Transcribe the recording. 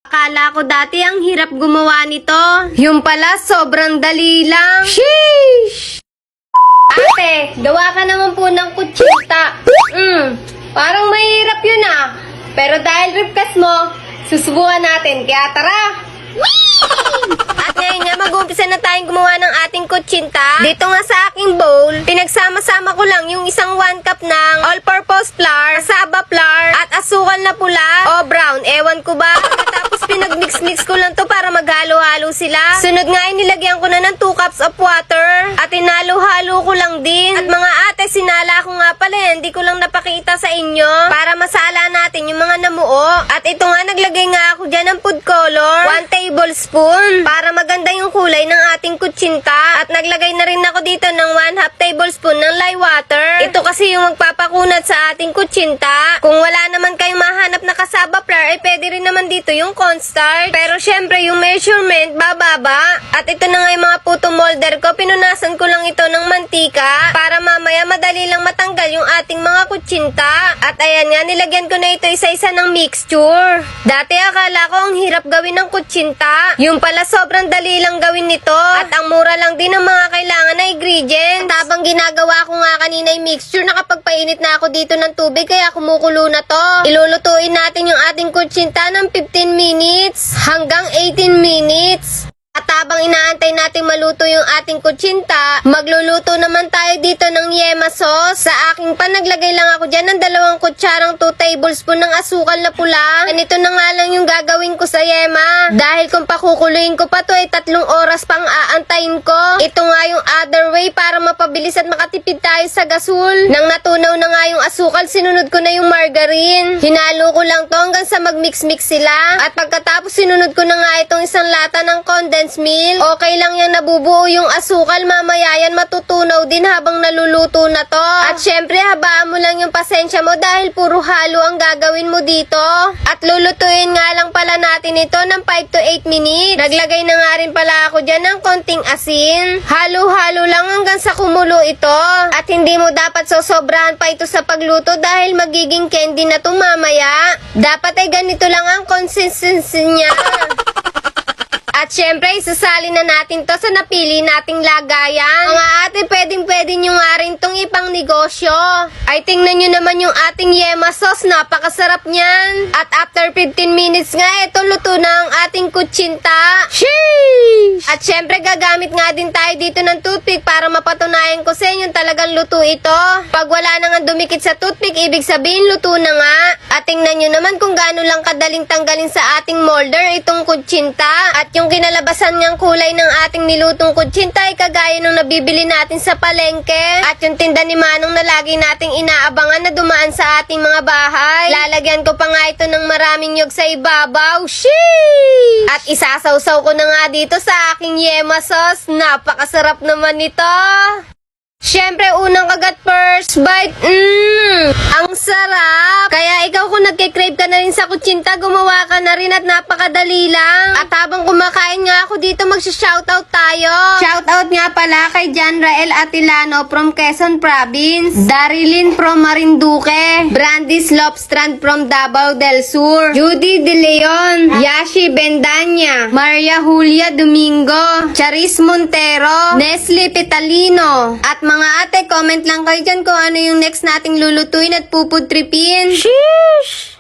Akala ko dati ang hirap gumawa nito. Yung pala, sobrang dali lang. Sheesh! Ate, gawa ka naman po ng kutsinta. Parang mahirap yun ah. Pero dahil ripkas mo, susubukan natin. Kaya tara! At ngayon nga, mag-uumpisa na tayong gumawa ng ating kutsinta. Dito nga sa aking bowl, pinagsama-sama ko lang yung isang 1 cup ng all-purpose flour, cassava flour, at asukal na pula o brown. Ewan ko ba? Tapos pinag-mix-mix ko lang to para maghalo-halo sila. Sunod nga ay nilagyan ko na ng 2 cups of water at inalo-halo ko lang din. At mga ate, sinala ko nga pala yan. Hindi ko lang napakita sa inyo para masala natin yung mga namuo. At ito nga, naglagay nga ako dyan ng food color, 1 tablespoon para maganda yung kulay ng ating kutsinta. At naglagay na rin ako dito ng 1/2 tablespoon ng lye water. Ito kasi yung magpapakunat sa ating kutsinta. Kung wala naman kayong mahanap na cassava flour, ay pwede rin naman dito yung cornstarch. Pero syempre, yung measurement, bababa. At ito na nga yung mga puto molder ko. Pinunasan ko lang ito ng mantika para mamaya madali lang matanggal yung ating mga kutsinta. At ayan nga, nilagyan ko na ito isa-isa ng mixture. Dati akala ko ang hirap gawin ng kutsinta. Yung pala sobrang dali lang gawin nito. At ang mura lang din ng mga kailangan na ingredients. At habang ginagawa ko nga kanina yung mixture, nakapagpainit na ako dito ng tubig kaya kumukulo na to. Ilulutuin natin yung ating kutsinta ng 15 minutes hanggang 18 minutes. At habang inaantay natin maluto yung ating kutsinta, magluluto naman tayo dito ng yema sauce. Sa aking pan, naglagay lang ako dyan ng 2 kutsarang 2 tablespoon ng asukal na pula. Ganito na nga lang yung gagawin ko sa yema. Dahil kung pakukuluin ko pa to ay 3 oras pang aantayin ko. Ito nga yung other way para mapabilis at makatipid tayo sa gasol. Nang natunaw na nga yung asukal, sinunod ko na yung margarine. Hinalo ko lang to hanggang sa mag-mix-mix sila. At pagkatapos sinunod ko na nga itong isang lata ng condensed milk. Okay lang yan, nabubuo yung asukal. Mamaya yan matutunaw din habang naluluto na to. At syempre, habaan mo lang yung pasensya mo dahil puro halo ang gagawin mo dito. At lulutuin nga lang pala natin ito ng 5 to 8 minutes. Naglagay na nga rin pala ako dyan ng konting asin. Halo-halo lang hanggang sa kumulo ito. At hindi mo dapat sosobrahan pa ito sa pagluto dahil magiging candy na to mamaya. Dapat ay ganito lang ang consistency niya. At syempre, isasali na natin to sa napili nating lagayan. Mga ate, pwedeng-pwede nyo nga rin tong ipang negosyo. Ay, tingnan nyo naman yung ating yema sauce. Napakasarap niyan. At after 15 minutes nga, ito luto na ang ating kutsinta. Sheesh! At syempre, gagamit nga din tayo dito ng toothpick para mapatunayan ko sa inyo talagang luto ito. Pag wala na nga dumikit sa toothpick, ibig sabihin luto na nga. At tingnan nyo naman kung gaano lang kadaling tanggalin sa ating molder itong kutsinta. At yung kinalabasan niyang kulay ng ating nilutong kutsinta ay kagaya nung nabibili natin sa palengke. At yung tinda ni Manong na lagi nating inaabangan na dumaan sa ating mga bahay. Lalagyan ko pa nga ito ng maraming nyug sa ibabaw. Sheesh! At isasawsaw ko na nga dito sa aking yema sauce. Napakasarap naman nito. Syempre, unang kagat first bite. Ang sarap. Kaya ikaw kung nagkikrave ka na rin sa kutsinta, gumawa ka na rin at napakadali lang. At habang kumakain nga ako dito, magsha-shoutout tayo. Shoutout nga pala kay John Rael Atilano from Quezon Province, Darilyn from Marinduque, Brandis Lobstrand from Davao del Sur, Judy De Leon, Yashi Bendanya, Maria Julia Domingo, Charis Montero, Nestle Petalino. At mga ate, comment lang kayo dyan kung ano yung next nating lulutuin at pupudtripin. Sheesh!